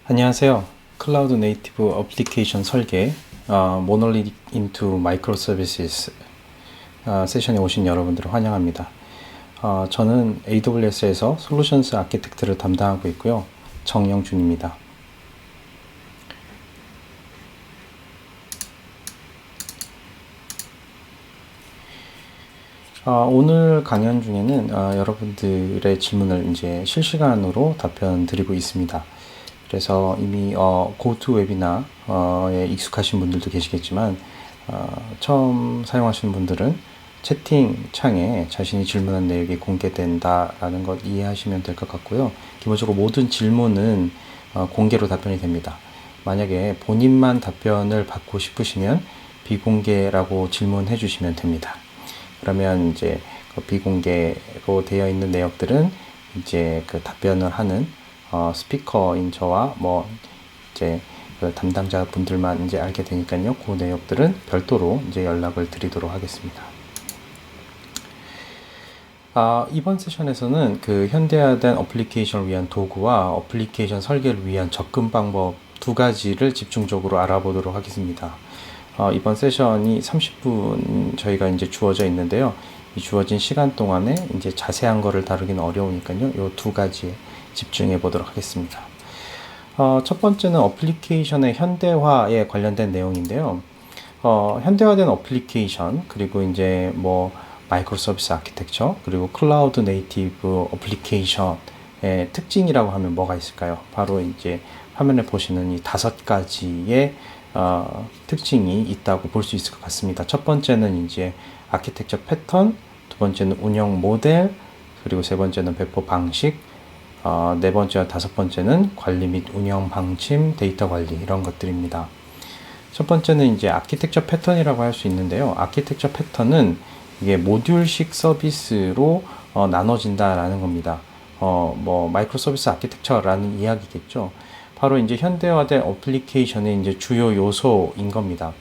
안녕하세요. 클라우드 네이티브 어플리케이션 설계 모노리틱 인투 마이크로 서비스 세션에 오신 여러분들을 환영합니다. 저는 AWS에서 솔루션스 아키텍트를 담당하고 있고요. 정영준입니다. 오늘 강연 중에는 여러분들의 질문을 이제 실시간으로 답변 드리고 있습니다. 그래서 이미 고투웨비나에 익숙하신 분들도 계시겠지만 처음 사용하시는 분들은 채팅창에 자신이 질문한 내용이 공개된다라는 것 이해하시면 될 것 같고요. 기본적으로 모든 질문은 공개로 답변이 됩니다. 만약에 본인만 답변을 받고 싶으시면 비공개라고 질문해 주시면 됩니다. 그러면 이제 그 비공개로 되어 있는 내역들은 이제 그 답변을 하는 스피커인 저와 뭐 이제 그 담당자 분들만 이제 알게 되니까요. 그 내역들은 별도로 이제 연락을 드리도록 하겠습니다. 이번 세션에서는 그 현대화된 어플리케이션을 위한 도구와 어플리케이션 설계를 위한 접근 방법 두 가지를 집중적으로 알아보도록 하겠습니다. 이번 세션이 30분 저희가 이제 주어져 있는데요. 이 주어진 시간 동안에 이제 자세한 거를 다루기는 어려우니까요. 이 두 가지에 집중해 보도록 하겠습니다. 첫 번째는 어플리케이션의 현대화에 관련된 내용인데요. 현대화된 어플리케이션, 그리고 이제 뭐 마이크로 서비스 아키텍처, 그리고 클라우드 네이티브 어플리케이션의 특징이라고 하면 뭐가 있을까요? 바로 이제 화면에 보시는 이 5가지의 특징이 있다고 볼 수 있을 것 같습니다. 첫 번째는 이제 아키텍처 패턴, 두 번째는 운영 모델, 그리고 세 번째는 배포 방식, 네 번째와 다섯 번째는 관리 및 운영 방침, 데이터 관리 이런 것들입니다. 첫 번째는 이제 아키텍처 패턴이라고 할 수 있는데요. 아키텍처 패턴은 이게 모듈식 서비스로 나눠진다라는 겁니다. 뭐 마이크로 서비스 아키텍처라는 이야기겠죠. 바로 이제 현대화된 어플리케이션의 이제 주요 요소인 겁니다.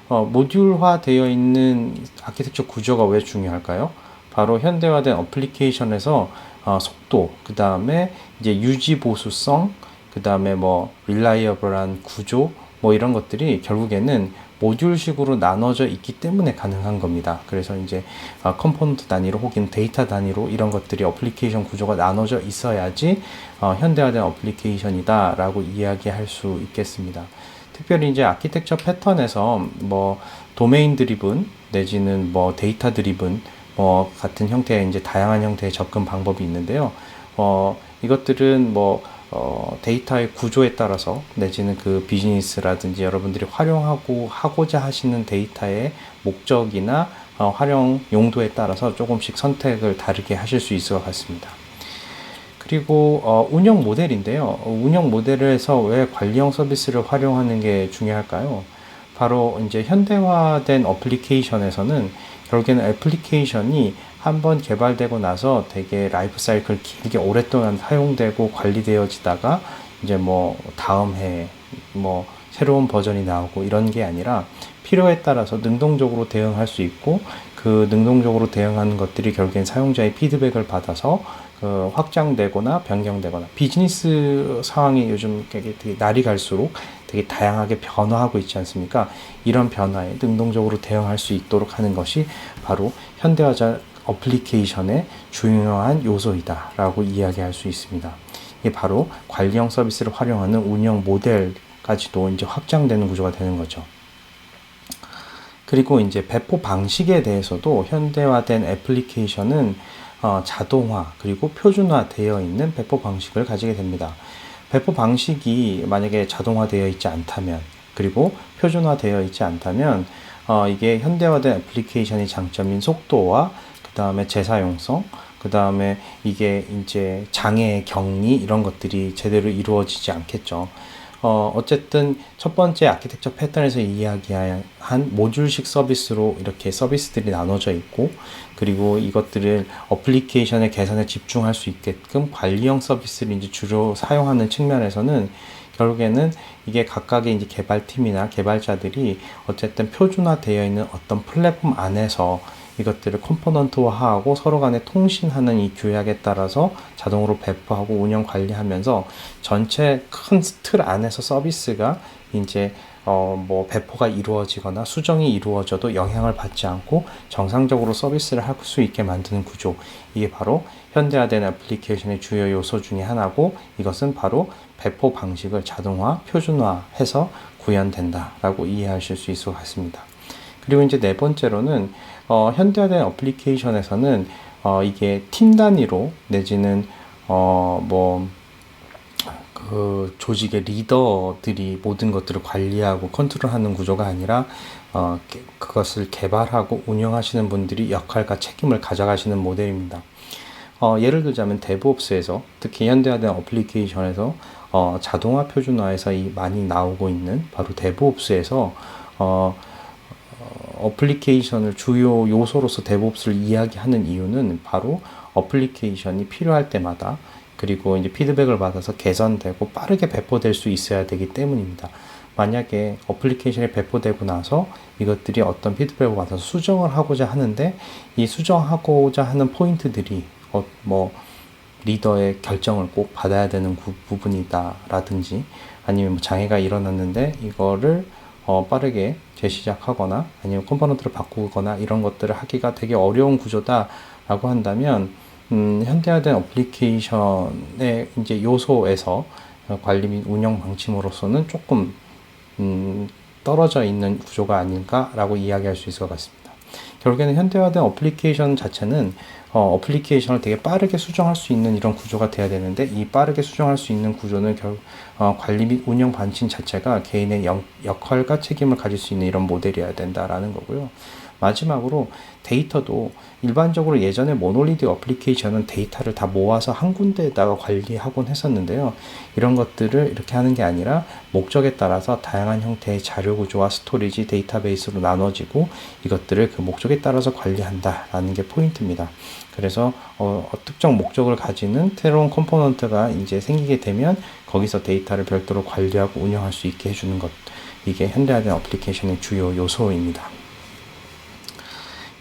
모듈화 되어 있는 아키텍처 구조가 왜 중요할까요? 바로 현대화된 어플리케이션에서 속도, 그 다음에 이제 유지 보수성, 그 다음에 뭐 릴라이어블한 구조, 뭐 이런 것들이 결국에는 모듈식으로 나눠져 있기 때문에 가능한 겁니다. 그래서 이제 컴포넌트 단위로 혹은 데이터 단위로 이런 것들이 어플리케이션 구조가 나눠져 있어야지 현대화된 어플리케이션이다 라고 이야기할 수 있겠습니다. 특별히 이제 아키텍처 패턴에서 뭐 도메인 드리븐 내지는 뭐 데이터 드리븐 뭐 같은 형태의 이제 다양한 형태의 접근 방법이 있는데요. 이것들은 뭐 데이터의 구조에 따라서 내지는 그 비즈니스라든지 여러분들이 활용하고 하고자 하시는 데이터의 목적이나 활용 용도에 따라서 조금씩 선택을 다르게 하실 수 있을 것 같습니다. 그리고 운영 모델인데요. 운영 모델에서 왜 관리형 서비스를 활용하는 게 중요할까요? 바로 이제 현대화된 어플리케이션에서는 결국에는 애플리케이션이 한번 개발되고 나서 되게 라이프 사이클 길게 오랫동안 사용되고 관리되어지다가 이제 뭐 다음 해 뭐 새로운 버전이 나오고 이런 게 아니라 필요에 따라서 능동적으로 대응할 수 있고 그 능동적으로 대응하는 것들이 결국엔 사용자의 피드백을 받아서 확장되거나 변경되거나 비즈니스 상황이 요즘 되게 날이 갈수록 되게 다양하게 변화하고 있지 않습니까? 이런 변화에 능동적으로 대응할 수 있도록 하는 것이 바로 현대화된 어플리케이션의 중요한 요소이다 라고 이야기할 수 있습니다. 이게 바로 관리형 서비스를 활용하는 운영 모델까지도 이제 확장되는 구조가 되는 거죠. 그리고 이제 배포 방식에 대해서도 현대화된 애플리케이션은 자동화 그리고 표준화되어 있는 배포 방식을 가지게 됩니다. 배포 방식이 만약에 자동화되어 있지 않다면 그리고 표준화되어 있지 않다면 이게 현대화된 애플리케이션의 장점인 속도와 그 다음에 재사용성, 그 다음에 이게 이제 장애 격리 이런 것들이 제대로 이루어지지 않겠죠. 어쨌든 첫 번째 아키텍처 패턴에서 이야기한 모듈식 서비스로 이렇게 서비스들이 나눠져 있고 그리고 이것들을 어플리케이션의 개선에 집중할 수 있게끔 관리형 서비스를 이제 주로 사용하는 측면에서는 결국에는 이게 각각의 이제 개발팀이나 개발자들이 어쨌든 표준화되어 있는 어떤 플랫폼 안에서 이것들을 컴포넌트화하고 서로 간에 통신하는 이 규약에 따라서 자동으로 배포하고 운영 관리하면서 전체 큰 틀 안에서 서비스가 이제 뭐 배포가 이루어지거나 수정이 이루어져도 영향을 받지 않고 정상적으로 서비스를 할 수 있게 만드는 구조. 이게 바로 현대화된 애플리케이션의 주요 요소 중에 하나고, 이것은 바로 배포 방식을 자동화, 표준화해서 구현된다라고 이해하실 수 있을 것 같습니다. 그리고 이제 네 번째로는 현대화된 애플리케이션에서는 이게 팀 단위로 내지는 그 조직의 리더들이 모든 것들을 관리하고 컨트롤하는 구조가 아니라 그것을 개발하고 운영하시는 분들이 역할과 책임을 가져가시는 모델입니다. 예를 들자면 데브옵스에서, 특히 현대화된 애플리케이션에서 자동화 표준화에서 많이 나오고 있는 바로 데브옵스에서 애플리케이션을 주요 요소로서 데브옵스를 이야기하는 이유는 바로 애플리케이션이 필요할 때마다, 그리고 이제 피드백을 받아서 개선되고 빠르게 배포될 수 있어야 되기 때문입니다. 만약에 애플리케이션이 배포되고 나서 이것들이 어떤 피드백을 받아서 수정을 하고자 하는데, 이 수정하고자 하는 포인트들이 리더의 결정을 꼭 받아야 되는 부분이다 라든지, 아니면 장애가 일어났는데 이거를 빠르게 재시작하거나 아니면 컴포넌트를 바꾸거나 이런 것들을 하기가 되게 어려운 구조다 라고 한다면, 현대화된 애플리케이션의 이제 요소에서 관리 및 운영 방침으로서는 조금 떨어져 있는 구조가 아닐까라고 이야기할 수 있을 것 같습니다. 결국에는 현대화된 애플리케이션 자체는 애플리케이션을 되게 빠르게 수정할 수 있는 이런 구조가 돼야 되는데, 이 빠르게 수정할 수 있는 구조는 관리 및 운영 방침 자체가 개인의 역할과 책임을 가질 수 있는 이런 모델이어야 된다라는 거고요. 마지막으로 데이터도 일반적으로 예전에 모놀리드 애플리케이션은 데이터를 다 모아서 한 군데에다가 관리하곤 했었는데요. 이런 것들을 이렇게 하는 게 아니라 목적에 따라서 다양한 형태의 자료 구조와 스토리지, 데이터베이스로 나눠지고 이것들을 그 목적에 따라서 관리한다라는 게 포인트입니다. 그래서 특정 목적을 가지는 새로운 컴포넌트가 이제 생기게 되면 거기서 데이터를 별도로 관리하고 운영할 수 있게 해주는 것, 이게 현대화된 애플리케이션의 주요 요소입니다.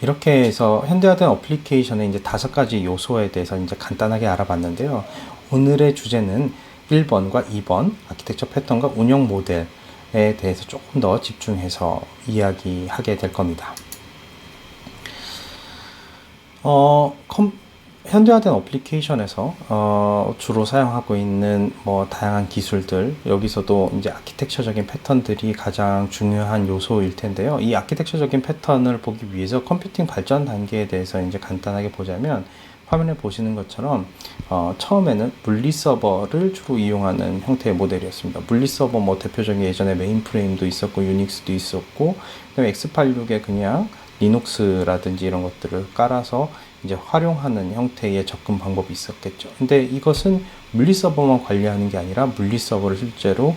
이렇게 해서 현대화된 애플리케이션의 이제 5가지 요소에 대해서 이제 간단하게 알아봤는데요. 오늘의 주제는 1번과 2번 아키텍처 패턴과 운영 모델에 대해서 조금 더 집중해서 이야기하게 될 겁니다. 현대화된 애플리케이션에서 주로 사용하고 있는 다양한 기술들, 여기서도 이제 아키텍처적인 패턴들이 가장 중요한 요소일 텐데요. 이 아키텍처적인 패턴을 보기 위해서 컴퓨팅 발전 단계에 대해서 이제 간단하게 보자면, 화면에 보시는 것처럼 처음에는 물리 서버를 주로 이용하는 형태의 모델이었습니다. 물리 서버 대표적인 예전에 메인프레임도 있었고 유닉스도 있었고, 그다음에 x86에 그냥 리눅스라든지 이런 것들을 깔아서 이제 활용하는 형태의 접근 방법이 있었겠죠. 근데 이것은 물리 서버만 관리하는 게 아니라 물리 서버를 실제로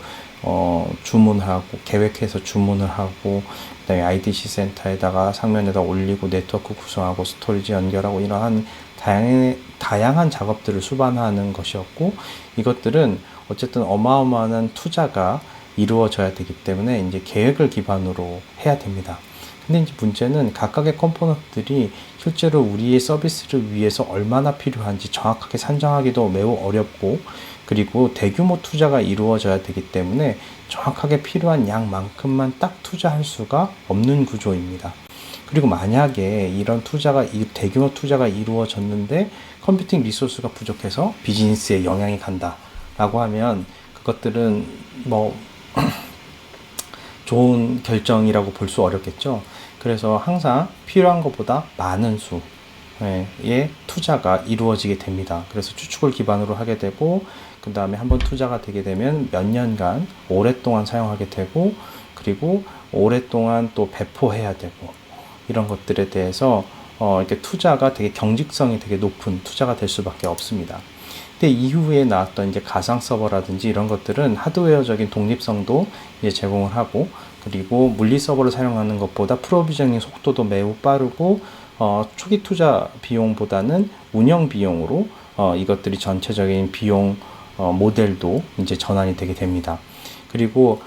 주문하고 계획해서 주문을 하고, 그다음에 IDC 센터에다가 상면에다 올리고 네트워크 구성하고 스토리지 연결하고 이러한 다양한 작업들을 수반하는 것이었고, 이것들은 어쨌든 어마어마한 투자가 이루어져야 되기 때문에 이제 계획을 기반으로 해야 됩니다. 근데 이제 문제는 각각의 컴포넌트들이 실제로 우리의 서비스를 위해서 얼마나 필요한지 정확하게 산정하기도 매우 어렵고, 그리고 대규모 투자가 이루어져야 되기 때문에 정확하게 필요한 양만큼만 딱 투자할 수가 없는 구조입니다. 그리고 만약에 이런 대규모 투자가 이루어졌는데 컴퓨팅 리소스가 부족해서 비즈니스에 영향이 간다라고 하면 그것들은 좋은 결정이라고 볼 수 어렵겠죠. 그래서 항상 필요한 것보다 많은 수의 투자가 이루어지게 됩니다. 그래서 추측을 기반으로 하게 되고, 그 다음에 한번 투자가 되게 되면 몇 년간 오랫동안 사용하게 되고, 그리고 오랫동안 또 배포해야 되고, 이런 것들에 대해서 이렇게 투자가 되게 경직성이 되게 높은 투자가 될 수밖에 없습니다. 근데 이후에 나왔던 이제 가상 서버라든지 이런 것들은 하드웨어적인 독립성도 이제 제공을 하고, 그리고 물리 서버를 사용하는 것보다 프로비저닝 속도도 매우 빠르고, 초기 투자 비용보다는 운영 비용으로 이것들이 전체적인 비용 모델도 이제 전환이 되게 됩니다. 그리고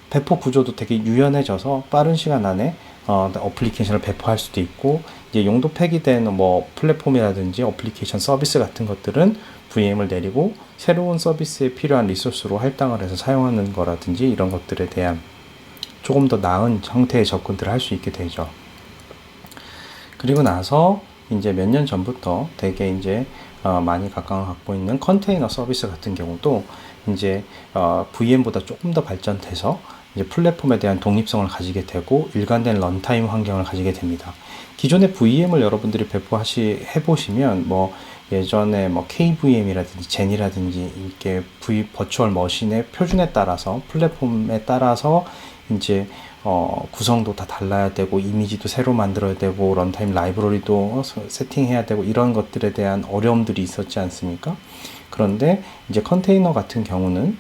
배포 구조도 되게 유연해져서 빠른 시간 안에 어플리케이션을 배포할 수도 있고, 이제 용도 폐기된 뭐 플랫폼이라든지 어플리케이션 서비스 같은 것들은 VM을 내리고 새로운 서비스에 필요한 리소스로 할당을 해서 사용하는 거라든지 이런 것들에 대한 조금 더 나은 형태의 접근들을 할 수 있게 되죠. 그리고 나서 이제 몇 년 전부터 되게 이제 많이 각광을 갖고 있는 컨테이너 서비스 같은 경우도 이제 VM보다 조금 더 발전돼서 이제 플랫폼에 대한 독립성을 가지게 되고 일관된 런타임 환경을 가지게 됩니다. 기존의 VM을 여러분들이 해보시면 뭐 예전에 뭐 KVM이라든지 젠이라든지 이렇게 버추얼 머신의 표준에 따라서 플랫폼에 따라서 이제 구성도 다 달라야 되고 이미지도 새로 만들어야 되고 런타임 라이브러리도 세팅해야 되고 이런 것들에 대한 어려움들이 있었지 않습니까? 그런데 이제 컨테이너 같은 경우는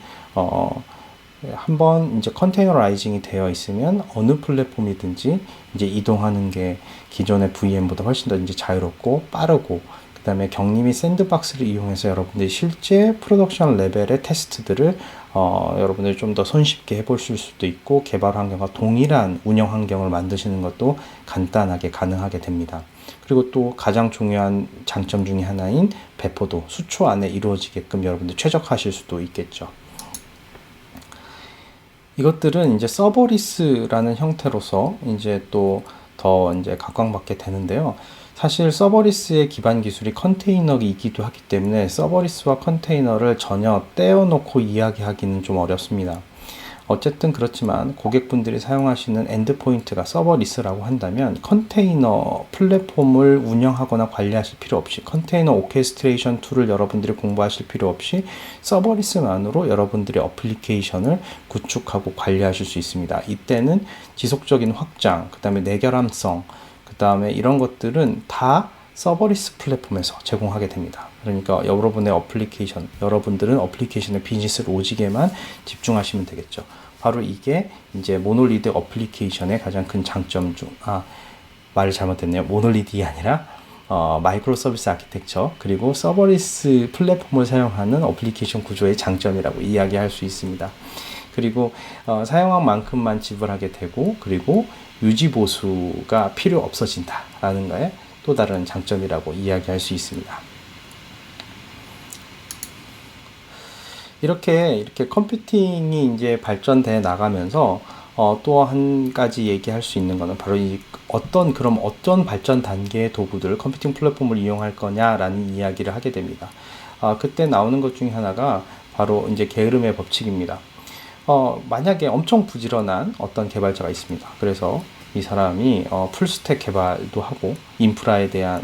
한번 이제 컨테이너라이징이 되어 있으면 어느 플랫폼이든지 이제 이동하는 게 기존의 VM보다 훨씬 더 이제 자유롭고 빠르고, 그 다음에 격리 샌드박스를 이용해서 여러분들이 실제 프로덕션 레벨의 테스트들을 여러분들이 좀 더 손쉽게 해보실 수도 있고, 개발 환경과 동일한 운영 환경을 만드시는 것도 간단하게 가능하게 됩니다. 그리고 또 가장 중요한 장점 중에 하나인 배포도 수초 안에 이루어지게끔 여러분들 최적화하실 수도 있겠죠. 이것들은 이제 서버리스라는 형태로서 이제 또 더 이제 각광받게 되는데요. 사실 서버리스의 기반 기술이 컨테이너이기도 하기 때문에 서버리스와 컨테이너를 전혀 떼어놓고 이야기하기는 좀 어렵습니다. 어쨌든 그렇지만 고객분들이 사용하시는 엔드포인트가 서버리스라고 한다면 컨테이너 플랫폼을 운영하거나 관리하실 필요 없이, 컨테이너 오케스트레이션 툴을 여러분들이 공부하실 필요 없이 서버리스만으로 여러분들의 어플리케이션을 구축하고 관리하실 수 있습니다. 이때는 지속적인 확장, 그 다음에 내결함성, 그 다음에 이런 것들은 다 서버리스 플랫폼에서 제공하게 됩니다. 그러니까 여러분들은 어플리케이션의 비즈니스 로직에만 집중하시면 되겠죠. 바로 이게 이제 모놀리드 어플리케이션의 가장 큰 장점 말을 잘못했네요. 모놀리드이 아니라 마이크로 서비스 아키텍처, 그리고 서버리스 플랫폼을 사용하는 어플리케이션 구조의 장점이라고 이야기할 수 있습니다. 그리고 사용한 만큼만 지불하게 되고, 그리고 유지 보수가 필요 없어진다라는 거에 또 다른 장점이라고 이야기할 수 있습니다. 이렇게 컴퓨팅이 이제 발전돼 나가면서 또 한 가지 얘기할 수 있는 거는 바로 어떤 발전 단계의 도구들, 컴퓨팅 플랫폼을 이용할 거냐라는 이야기를 하게 됩니다. 그때 나오는 것 중에 하나가 바로 이제 게으름의 법칙입니다. 만약에 엄청 부지런한 어떤 개발자가 있습니다. 그래서 이 사람이 풀스택 개발도 하고 인프라에 대한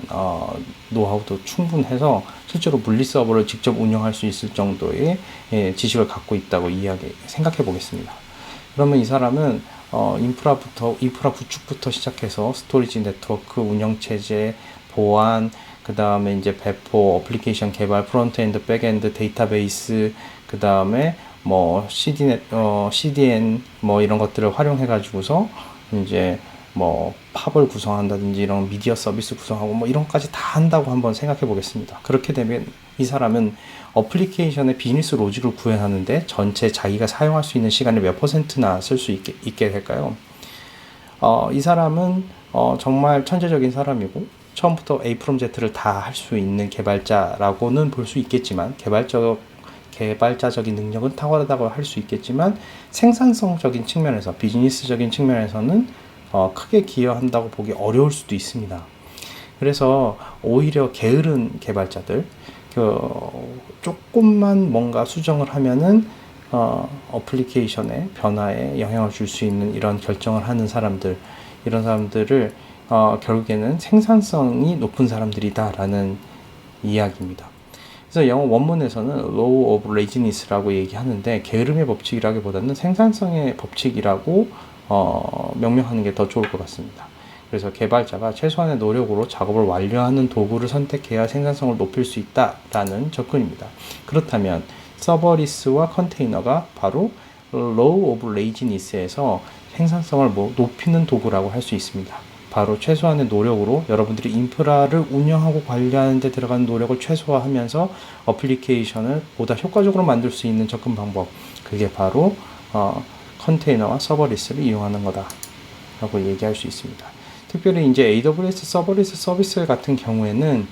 노하우도 충분해서 실제로 물리 서버를 직접 운영할 수 있을 정도의 지식을 갖고 있다고 생각해 보겠습니다. 그러면 이 사람은 인프라 구축부터 시작해서 스토리지 네트워크 운영체제, 보안, 그 다음에 이제 배포, 어플리케이션 개발, 프론트엔드, 백엔드, 데이터베이스, 그 다음에 뭐 CDN 뭐 이런 것들을 활용해 가지고서 이제 뭐 팝을 구성한다든지 이런 미디어 서비스 구성하고 뭐 이런 것까지 다 한다고 한번 생각해 보겠습니다. 그렇게 되면 이 사람은 어플리케이션의 비즈니스 로직을 구현하는데 전체 자기가 사용할 수 있는 시간을 몇 %나 쓸 수 있게 될까요? 이 사람은 정말 천재적인 사람이고 처음부터 A from Z를 다 할 수 있는 개발자라고는 볼 수 있겠지만, 개발자적인 능력은 탁월하다고 할 수 있겠지만 생산성적인 측면에서, 비즈니스적인 측면에서는 크게 기여한다고 보기 어려울 수도 있습니다. 그래서 오히려 게으른 개발자들, 조금만 뭔가 수정을 하면은 어플리케이션의 변화에 영향을 줄 수 있는 이런 결정을 하는 사람들, 이런 사람들을 결국에는 생산성이 높은 사람들이다라는 이야기입니다. 그래서 영어 원문에서는 Law of Laziness라고 얘기하는데, 게으름의 법칙이라기보다는 생산성의 법칙이라고 명명하는 게 더 좋을 것 같습니다. 그래서 개발자가 최소한의 노력으로 작업을 완료하는 도구를 선택해야 생산성을 높일 수 있다라는 접근입니다. 그렇다면 서버리스와 컨테이너가 바로 Law of Laziness에서 생산성을 높이는 도구라고 할 수 있습니다. 바로 최소한의 노력으로 여러분들이 인프라를 운영하고 관리하는 데 들어가는 노력을 최소화하면서 어플리케이션을 보다 효과적으로 만들 수 있는 접근 방법, 그게 바로 컨테이너와 서버리스를 이용하는 거다 라고 얘기할 수 있습니다. 특별히 이제 AWS 서버리스 서비스 같은 경우에는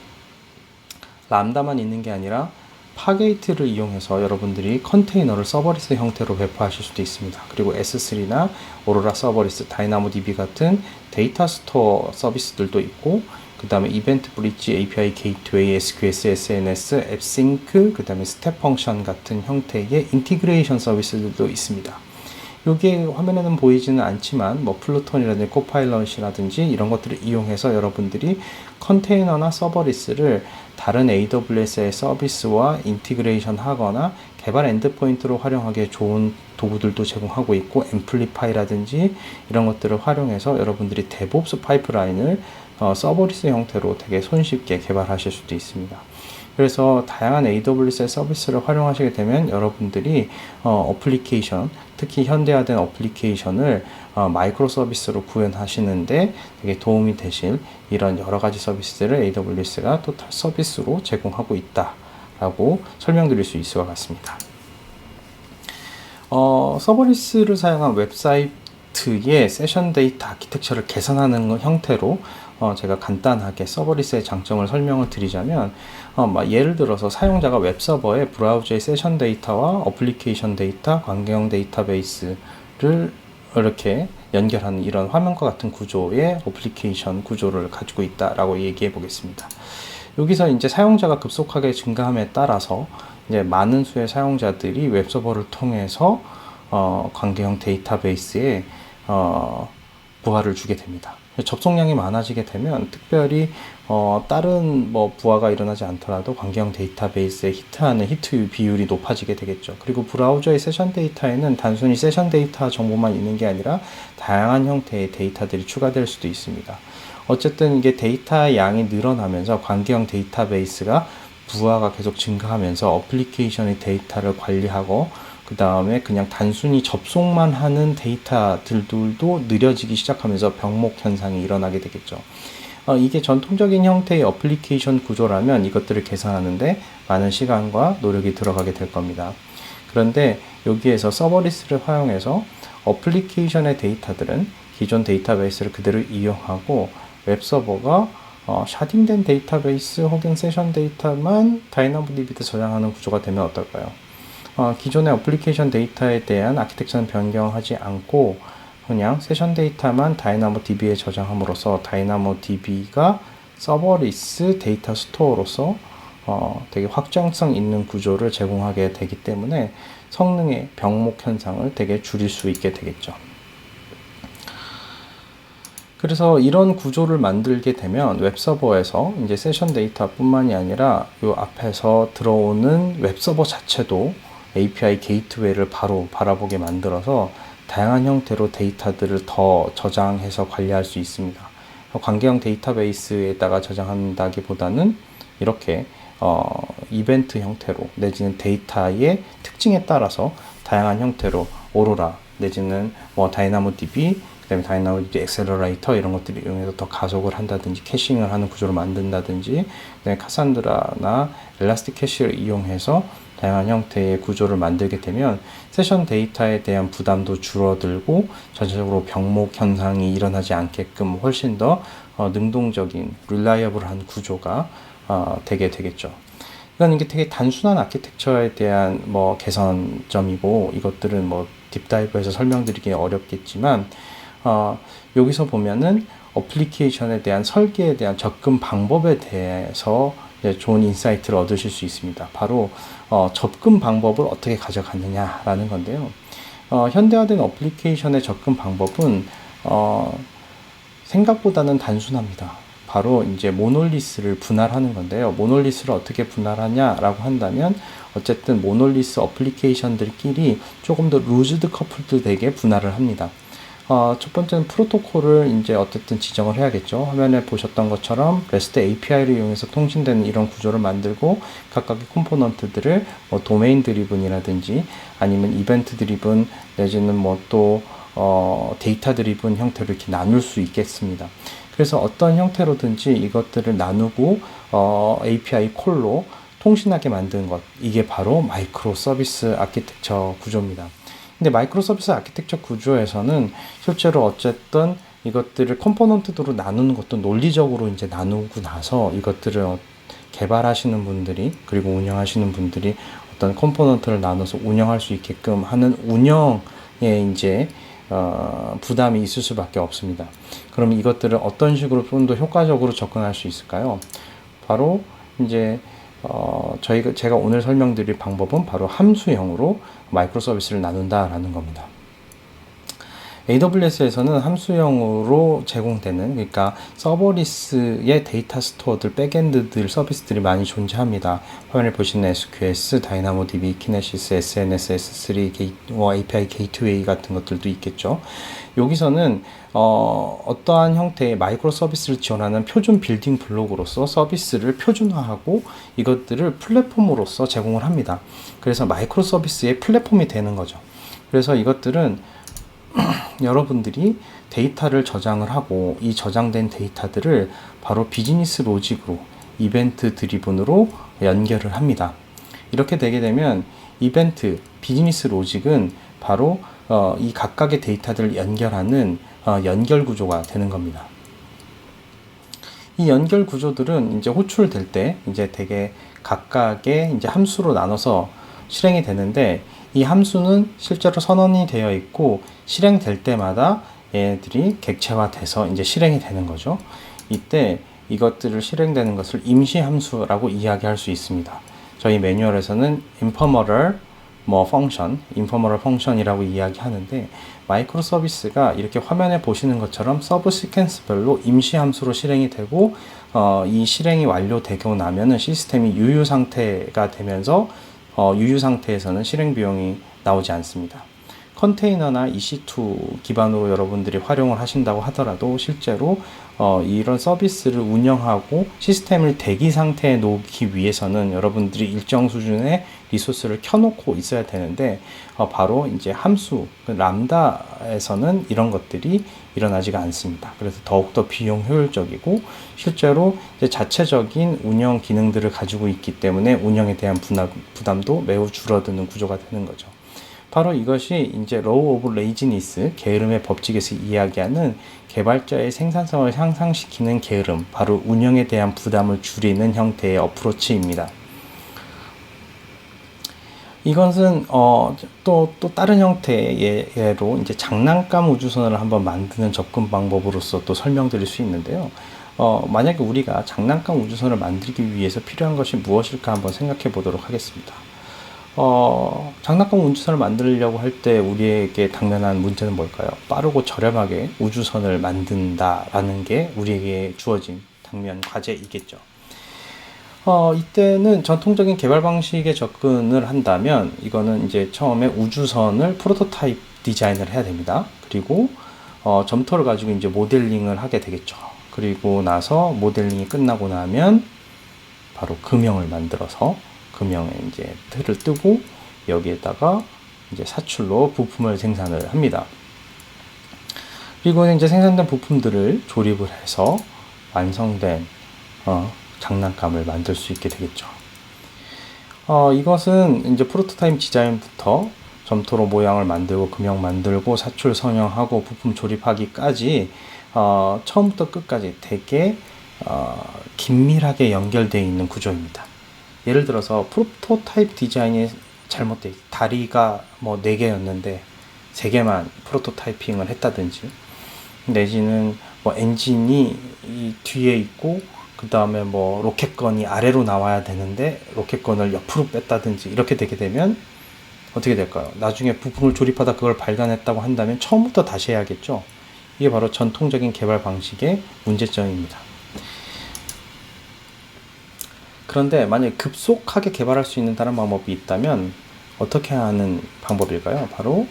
람다만 있는 게 아니라 파게이트를 이용해서 여러분들이 컨테이너를 서버리스 형태로 배포하실 수도 있습니다. 그리고 S3나 오로라 서버리스, 다이나모DB 같은 데이터 스토어 서비스들도 있고, 그 다음에 이벤트 브릿지, API 게이트웨이, SQS, SNS, 앱싱크, 그 다음에 스텝 펑션 같은 형태의 인티그레이션 서비스들도 있습니다. 여기에 화면에는 보이지는 않지만 뭐 플루톤이라든지 코파일럿이라든지 이런 것들을 이용해서 여러분들이 컨테이너나 서버리스를 다른 AWS의 서비스와 인티그레이션 하거나 개발 엔드포인트로 활용하기에 좋은 도구들도 제공하고 있고, 앰플리파이라든지 이런 것들을 활용해서 여러분들이 데브옵스 파이프라인을 서버리스 형태로 되게 손쉽게 개발하실 수도 있습니다. 그래서 다양한 AWS의 서비스를 활용하시게 되면 여러분들이 어플리케이션, 특히 현대화된 어플리케이션을 마이크로 서비스로 구현하시는데 되게 도움이 되실 이런 여러 가지 서비스들을 AWS가 토탈 서비스로 제공하고 있다라고 설명드릴 수 있을 것 같습니다. 서버리스를 사용한 웹사이트의 세션 데이터 아키텍처를 개선하는 형태로 제가 간단하게 서버리스의 장점을 설명을 드리자면, 예를 들어서 사용자가 웹서버에 브라우저의 세션 데이터와 어플리케이션 데이터, 관계형 데이터베이스를 이렇게 연결하는 이런 화면과 같은 구조의 어플리케이션 구조를 가지고 있다라고 얘기해 보겠습니다. 여기서 이제 사용자가 급속하게 증가함에 따라서 이제 많은 수의 사용자들이 웹서버를 통해서 관계형 데이터베이스에 부하를 주게 됩니다. 접속량이 많아지게 되면 특별히 다른 뭐 부하가 일어나지 않더라도 관계형 데이터베이스에 히트하는 히트 비율이 높아지게 되겠죠. 그리고 브라우저의 세션 데이터에는 단순히 세션 데이터 정보만 있는 게 아니라 다양한 형태의 데이터들이 추가될 수도 있습니다. 어쨌든 이게 데이터의 양이 늘어나면서 관계형 데이터베이스가 부하가 계속 증가하면서 어플리케이션의 데이터를 관리하고, 그 다음에 그냥 단순히 접속만 하는 데이터들도 느려지기 시작하면서 병목 현상이 일어나게 되겠죠. 이게 전통적인 형태의 어플리케이션 구조라면 이것들을 개선하는데 많은 시간과 노력이 들어가게 될 겁니다. 그런데 여기에서 서버리스를 활용해서 어플리케이션의 데이터들은 기존 데이터베이스를 그대로 이용하고, 웹서버가 샤딩된 데이터베이스 혹은 세션 데이터만 다이나모DB에 저장하는 구조가 되면 어떨까요? 기존의 어플리케이션 데이터에 대한 아키텍처는 변경하지 않고 그냥 세션 데이터만 다이나모DB에 저장함으로써 다이나모DB가 서버리스 데이터 스토어로서 되게 확장성 있는 구조를 제공하게 되기 때문에 성능의 병목 현상을 되게 줄일 수 있게 되겠죠. 그래서 이런 구조를 만들게 되면 웹서버에서 이제 세션 데이터뿐만이 아니라 이 앞에서 들어오는 웹서버 자체도 API 게이트웨이를 바로 바라보게 만들어서 다양한 형태로 데이터들을 더 저장해서 관리할 수 있습니다. 관계형 데이터베이스에다가 저장한다기보다는 이렇게 이벤트 형태로 내지는 데이터의 특징에 따라서 다양한 형태로 오로라 내지는 뭐 다이나모DB, 그 다음에 다이나모DB 엑셀러레이터 이런 것들을 이용해서 더 가속을 한다든지 캐싱을 하는 구조를 만든다든지, 그다음에 카산드라나 엘라스틱 캐시를 이용해서 다양한 형태의 구조를 만들게 되면 세션 데이터에 대한 부담도 줄어들고 전체적으로 병목 현상이 일어나지 않게끔 훨씬 더 능동적인 릴라이어블한 구조가 되게 되겠죠. 이건 이게 되게 단순한 아키텍처에 대한 뭐 개선점이고, 이것들은 뭐 딥다이브해서 설명드리기 어렵겠지만 여기서 보면은 어플리케이션에 대한 설계에 대한 접근 방법에 대해서 좋은 인사이트를 얻으실 수 있습니다. 바로 접근 방법을 어떻게 가져가느냐라는 건데요. 현대화된 어플리케이션의 접근 방법은 생각보다는 단순합니다. 바로 이제 모놀리스를 분할하는 건데요. 모놀리스를 어떻게 분할하냐라고 한다면 어쨌든 모놀리스 어플리케이션들끼리 조금 더 루즈드 커플드 되게 분할을 합니다. 첫 번째는 프로토콜을 이제 어쨌든 지정을 해야겠죠. 화면에 보셨던 것처럼 REST API를 이용해서 통신되는 이런 구조를 만들고, 각각의 컴포넌트들을 뭐 도메인 드리븐이라든지 아니면 이벤트 드리븐 내지는 뭐 또 데이터 드리븐 형태로 이렇게 나눌 수 있겠습니다. 그래서 어떤 형태로든지 이것들을 나누고 API 콜로 통신하게 만드는 것, 이게 바로 마이크로 서비스 아키텍처 구조입니다. 근데 마이크로 서비스 아키텍처 구조에서는 실제로 어쨌든 이것들을 컴포넌트로 나누는 것도 논리적으로 이제 나누고 나서 이것들을 개발하시는 분들이 그리고 운영하시는 분들이 어떤 컴포넌트를 나눠서 운영할 수 있게끔 하는 운영에 이제 부담이 있을 수밖에 없습니다. 그럼 이것들을 어떤 식으로 좀 더 효과적으로 접근할 수 있을까요? 바로 이제 제가 오늘 설명드릴 방법은 바로 함수형으로 마이크로 서비스를 나눈다라는 겁니다. AWS에서는 함수형으로 제공되는, 그러니까 서버리스의 데이터 스토어들, 백엔드들 서비스들이 많이 존재합니다. 화면에 보시는 SQS, DynamoDB, Kinesis, SNS, S3, API 게이트웨이 같은 것들도 있겠죠. 여기서는 어떠한 형태의 마이크로 서비스를 지원하는 표준 빌딩 블록으로서 서비스를 표준화하고 이것들을 플랫폼으로서 제공을 합니다. 그래서 마이크로 서비스의 플랫폼이 되는 거죠. 그래서 이것들은 여러분들이 데이터를 저장을 하고 이 저장된 데이터들을 바로 비즈니스 로직으로 이벤트 드리븐으로 연결을 합니다. 이렇게 되게 되면 비즈니스 로직은 바로 이 각각의 데이터들을 연결하는 연결 구조가 되는 겁니다. 이 연결 구조들은 이제 호출될 때 이제 되게 각각의 이제 함수로 나눠서 실행이 되는데, 이 함수는 실제로 선언이 되어 있고 실행될 때마다 얘들이 객체화돼서 이제 실행이 되는 거죠. 이때 이것들을 실행되는 것을 임시 함수라고 이야기할 수 있습니다. 저희 매뉴얼에서는 informal function이라고 이야기하는데, 마이크로 서비스가 이렇게 화면에 보시는 것처럼 서브 시퀀스별로 임시 함수로 실행이 되고 이 실행이 완료되고 나면은 시스템이 유유 상태가 되면서 유유 상태에서는 실행 비용이 나오지 않습니다. 컨테이너나 EC2 기반으로 여러분들이 활용을 하신다고 하더라도 실제로 이런 서비스를 운영하고 시스템을 대기 상태에 놓기 위해서는 여러분들이 일정 수준의 리소스를 켜놓고 있어야 되는데, 바로 이제 함수 람다에서는 이런 것들이 일어나지가 않습니다. 그래서 더욱더 비용 효율적이고 실제로 이제 자체적인 운영 기능들을 가지고 있기 때문에 운영에 대한 부담도 매우 줄어드는 구조가 되는 거죠. 바로 이것이 이제 로우 오브 레이지니스, 게으름의 법칙에서 이야기하는 개발자의 생산성을 향상시키는 게으름, 바로 운영에 대한 부담을 줄이는 형태의 어프로치입니다. 이것은 또 다른 형태의 예로 이제 장난감 우주선을 한번 만드는 접근 방법으로서 또 설명드릴 수 있는데요. 만약에 우리가 장난감 우주선을 만들기 위해서 필요한 것이 무엇일까 한번 생각해 보도록 하겠습니다. 장난감 우주선을 만들려고 할 때 우리에게 당면한 문제는 뭘까요? 빠르고 저렴하게 우주선을 만든다라는 게 우리에게 주어진 당면 과제이겠죠. 이때는 전통적인 개발 방식에 접근을 한다면 이거는 이제 처음에 우주선을 프로토타입 디자인을 해야 됩니다. 그리고 점토를 가지고 이제 모델링을 하게 되겠죠. 그리고 나서 모델링이 끝나고 나면 바로 금형을 만들어서 금형에 이제 틀을 뜨고 여기에다가 이제 사출로 부품을 생산을 합니다. 그리고 이제 생산된 부품들을 조립을 해서 완성된 장난감을 만들 수 있게 되겠죠. 이것은 이제 프로토타입 디자인부터 점토로 모양을 만들고 금형 만들고 사출 선형하고 부품 조립하기까지 처음부터 끝까지 되게 긴밀하게 연결되어 있는 구조입니다. 예를 들어서 프로토타입 디자인이 잘못돼 있어. 다리가 뭐 4개였는데 3개만 프로토타이핑을 했다든지, 내지는 뭐 엔진이 이 뒤에 있고 그 다음에 뭐 로켓건이 아래로 나와야 되는데 로켓건을 옆으로 뺐다든지, 이렇게 되게 되면 어떻게 될까요? 나중에 부품을 조립하다 그걸 발견했다고 한다면 처음부터 다시 해야겠죠. 이게 바로 전통적인 개발 방식의 문제점입니다. 그런데 만약에 급속하게 개발할 수 있는 다른 방법이 있다면 어떻게 하는 방법일까요? 바로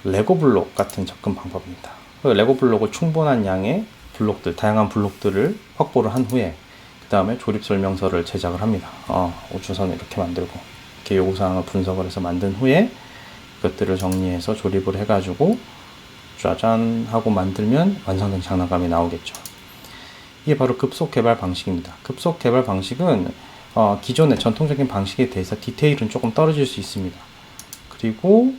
레고 블록 같은 접근 방법입니다. 레고 블록을 충분한 양의 블록들, 다양한 블록들을 확보를 한 후에 그 다음에 조립 설명서를 제작을 합니다. 우주선을 이렇게 만들고 이렇게 요구사항을 분석을 해서 만든 후에 이것들을 정리해서 조립을 해가지고 짜잔 하고 만들면 완성된 장난감이 나오겠죠. 이게 바로 급속 개발 방식입니다. 급속 개발 방식은 기존의 전통적인 방식에 대해서 디테일은 조금 떨어질 수 있습니다. 그리고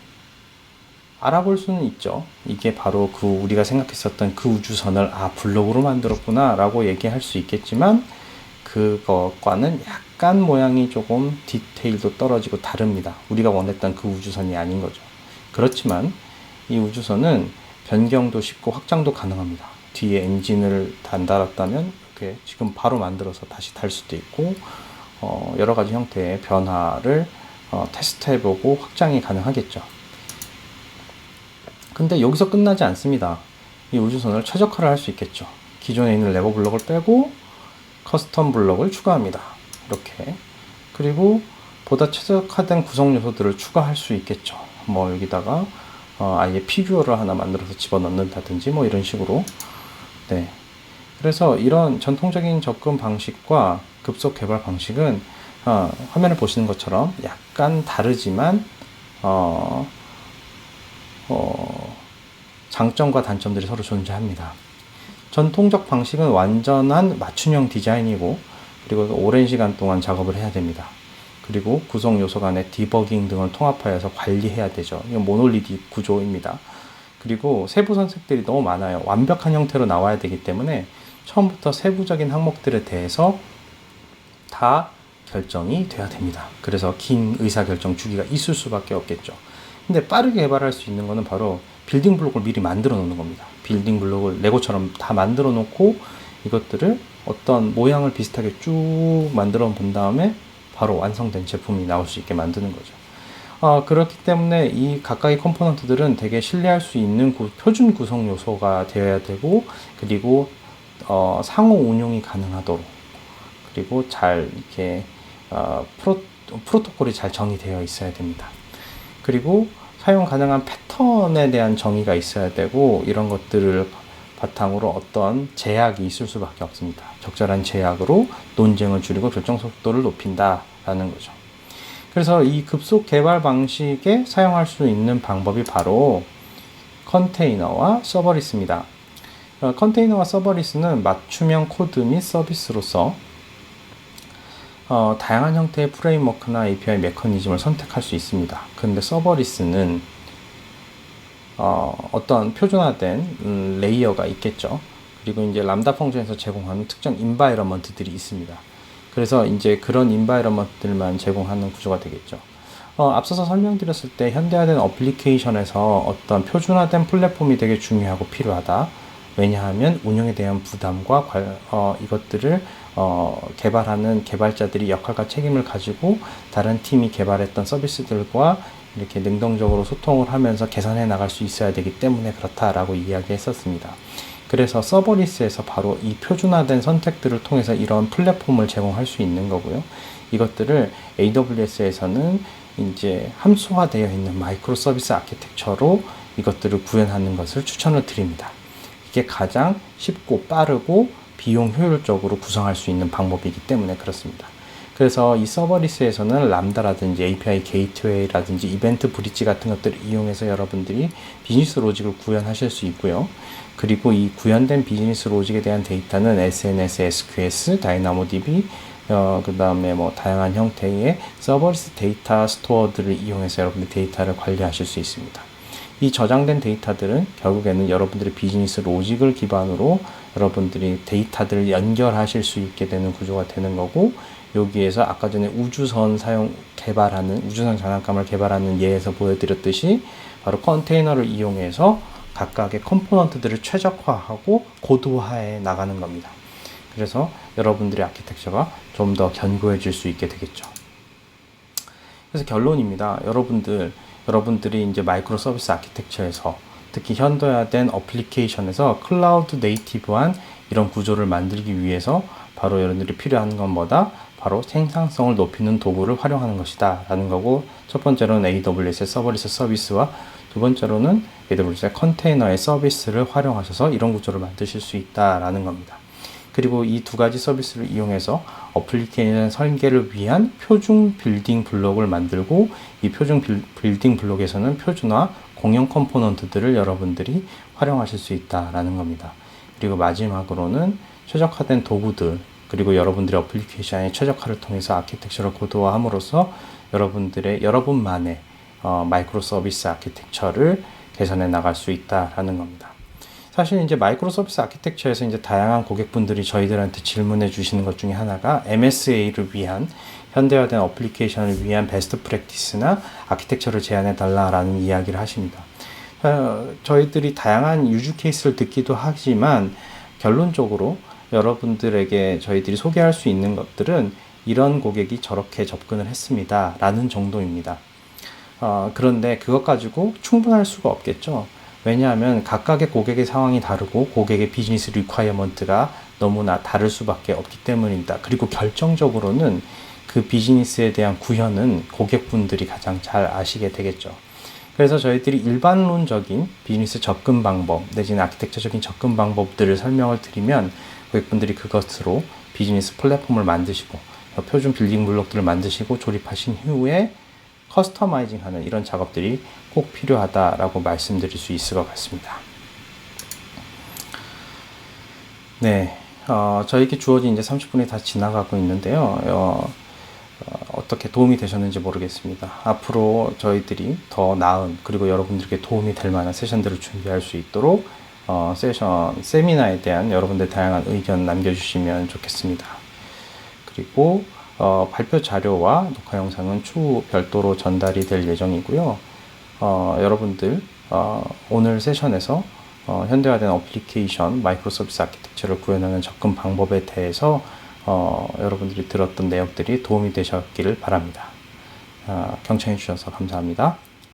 알아볼 수는 있죠. 이게 바로 그 우리가 생각했었던 그 우주선을 블록으로 만들었구나 라고 얘기할 수 있겠지만, 그것과는 약간 모양이 조금 디테일도 떨어지고 다릅니다. 우리가 원했던 그 우주선이 아닌 거죠. 그렇지만 이 우주선은 변경도 쉽고 확장도 가능합니다. 뒤에 엔진을 달았다면 이렇게 지금 바로 만들어서 다시 달 수도 있고, 여러 가지 형태의 변화를 테스트해보고 확장이 가능하겠죠. 근데 여기서 끝나지 않습니다. 이 우주선을 최적화를 할 수 있겠죠. 기존에 있는 레고 블록을 빼고 커스텀 블록을 추가합니다. 이렇게. 그리고 보다 최적화된 구성 요소들을 추가할 수 있겠죠. 뭐 여기다가 아예 피규어를 하나 만들어서 집어넣는다든지 뭐 이런 식으로. 네. 그래서 이런 전통적인 접근 방식과 급속 개발 방식은 화면을 보시는 것처럼 약간 다르지만 장점과 단점들이 서로 존재합니다. 전통적 방식은 완전한 맞춤형 디자인이고, 그리고 오랜 시간 동안 작업을 해야 됩니다. 그리고 구성 요소 간의 디버깅 등을 통합하여서 관리해야 되죠. 이건 모놀리틱 구조입니다. 그리고 세부 선택들이 너무 많아요. 완벽한 형태로 나와야 되기 때문에 처음부터 세부적인 항목들에 대해서 다 결정이 돼야 됩니다. 그래서 긴 의사결정 주기가 있을 수밖에 없겠죠. 근데 빠르게 개발할 수 있는 거는 바로 빌딩 블록을 미리 만들어 놓는 겁니다. 빌딩 블록을 레고처럼 다 만들어 놓고 이것들을 어떤 모양을 비슷하게 쭉 만들어 본 다음에 바로 완성된 제품이 나올 수 있게 만드는 거죠. 그렇기 때문에 이 각각의 컴포넌트들은 되게 신뢰할 수 있는 표준 구성 요소가 되어야 되고, 그리고 상호 운용이 가능하도록, 그리고 잘 이렇게 프로토콜이 잘 정의되어 있어야 됩니다. 그리고 사용 가능한 패턴에 대한 정의가 있어야 되고, 이런 것들을 바탕으로 어떤 제약이 있을 수밖에 없습니다. 적절한 제약으로 논쟁을 줄이고 결정 속도를 높인다라는 거죠. 그래서 이 급속 개발 방식에 사용할 수 있는 방법이 바로 컨테이너와 서버리스입니다. 컨테이너와 서버리스는 맞춤형 코드 및 서비스로서 다양한 형태의 프레임워크나 API 메커니즘을 선택할 수 있습니다. 근데 서버리스는 어떤 표준화된 레이어가 있겠죠. 그리고 이제 람다 펑션에서 제공하는 특정 인바이러먼트들이 있습니다. 그래서 이제 그런 인바이러먼트들만 제공하는 구조가 되겠죠. 앞서서 설명드렸을 때 현대화된 어플리케이션에서 어떤 표준화된 플랫폼이 되게 중요하고 필요하다. 왜냐하면 운영에 대한 부담과 이것들을 개발하는 개발자들이 역할과 책임을 가지고 다른 팀이 개발했던 서비스들과 이렇게 능동적으로 소통을 하면서 개선해 나갈 수 있어야 되기 때문에 그렇다라고 이야기했었습니다. 그래서 서버리스에서 바로 이 표준화된 선택들을 통해서 이런 플랫폼을 제공할 수 있는 거고요. 이것들을 AWS에서는 이제 함수화되어 있는 마이크로 서비스 아키텍처로 이것들을 구현하는 것을 추천을 드립니다. 이게 가장 쉽고 빠르고 비용 효율적으로 구성할 수 있는 방법이기 때문에 그렇습니다. 그래서 이 서버리스에서는 람다라든지 API 게이트웨이라든지 이벤트 브릿지 같은 것들을 이용해서 여러분들이 비즈니스 로직을 구현하실 수 있고요. 그리고 이 구현된 비즈니스 로직에 대한 데이터는 SNS, SQS, 다이나모DB, 그 다음에 뭐 다양한 형태의 서버리스 데이터 스토어들을 이용해서 여러분들 데이터를 관리하실 수 있습니다. 이 저장된 데이터들은 결국에는 여러분들의 비즈니스 로직을 기반으로 여러분들이 데이터들을 연결하실 수 있게 되는 구조가 되는 거고, 여기에서 아까 전에 우주선 장난감을 개발하는 예에서 보여드렸듯이 바로 컨테이너를 이용해서 각각의 컴포넌트들을 최적화하고 고도화해 나가는 겁니다. 그래서 여러분들의 아키텍처가 좀 더 견고해질 수 있게 되겠죠. 그래서 결론입니다. 여러분들이 이제 마이크로 서비스 아키텍처에서 특히 현대화된 어플리케이션에서 클라우드 네이티브한 이런 구조를 만들기 위해서 바로 여러분들이 필요한 건 뭐다? 바로 생산성을 높이는 도구를 활용하는 것이다 라는 거고, 첫 번째로는 AWS의 서버리스 서비스와 두 번째로는 AWS의 컨테이너의 서비스를 활용하셔서 이런 구조를 만드실 수 있다라는 겁니다. 그리고 이 두 가지 서비스를 이용해서 어플리케이션 설계를 위한 표준 빌딩 블록을 만들고, 이 표준 빌딩 블록에서는 표준화 공용 컴포넌트들을 여러분들이 활용하실 수 있다라는 겁니다. 그리고 마지막으로는 최적화된 도구들, 그리고 여러분들의 어플리케이션의 최적화를 통해서 아키텍처를 고도화함으로써 여러분만의 마이크로 서비스 아키텍처를 개선해 나갈 수 있다라는 겁니다. 사실 이제 마이크로 서비스 아키텍처에서 이제 다양한 고객분들이 저희들한테 질문해 주시는 것 중에 하나가 MSA를 위한 현대화된 어플리케이션을 위한 베스트 프랙티스나 아키텍처를 제안해 달라라는 이야기를 하십니다. 저희들이 다양한 유즈 케이스를 듣기도 하지만 결론적으로 여러분들에게 저희들이 소개할 수 있는 것들은 이런 고객이 저렇게 접근을 했습니다 라는 정도입니다. 그런데 그것 가지고 충분할 수가 없겠죠. 왜냐하면 각각의 고객의 상황이 다르고 고객의 비즈니스 리ኳ이어먼트가 너무나 다를 수밖에 없기 때문입니다. 그리고 결정적으로는 그 비즈니스에 대한 구현은 고객분들이 가장 잘 아시게 되겠죠. 그래서 저희들이 일반론적인 비즈니스 접근 방법 내지는 아키텍처적인 접근 방법들을 설명을 드리면 고객분들이 그것으로 비즈니스 플랫폼을 만드시고 표준 빌딩 블록들을 만드시고 조립하신 후에 커스터마이징하는 이런 작업들이 꼭 필요하다라고 말씀드릴 수 있을 것 같습니다. 네, 저에게 주어진 이제 30분이 다 지나가고 있는데요. 어떻게 도움이 되셨는지 모르겠습니다. 앞으로 저희들이 더 나은 그리고 여러분들께 도움이 될 만한 세션들을 준비할 수 있도록 세미나에 대한 여러분들의 다양한 의견 남겨주시면 좋겠습니다. 그리고 발표 자료와 녹화 영상은 추후 별도로 전달이 될 예정이고요. 여러분들 오늘 세션에서 현대화된 어플리케이션 마이크로 서비스 아키텍처를 구현하는 접근 방법에 대해서 여러분들이 들었던 내용들이 도움이 되셨기를 바랍니다. 경청해 주셔서 감사합니다.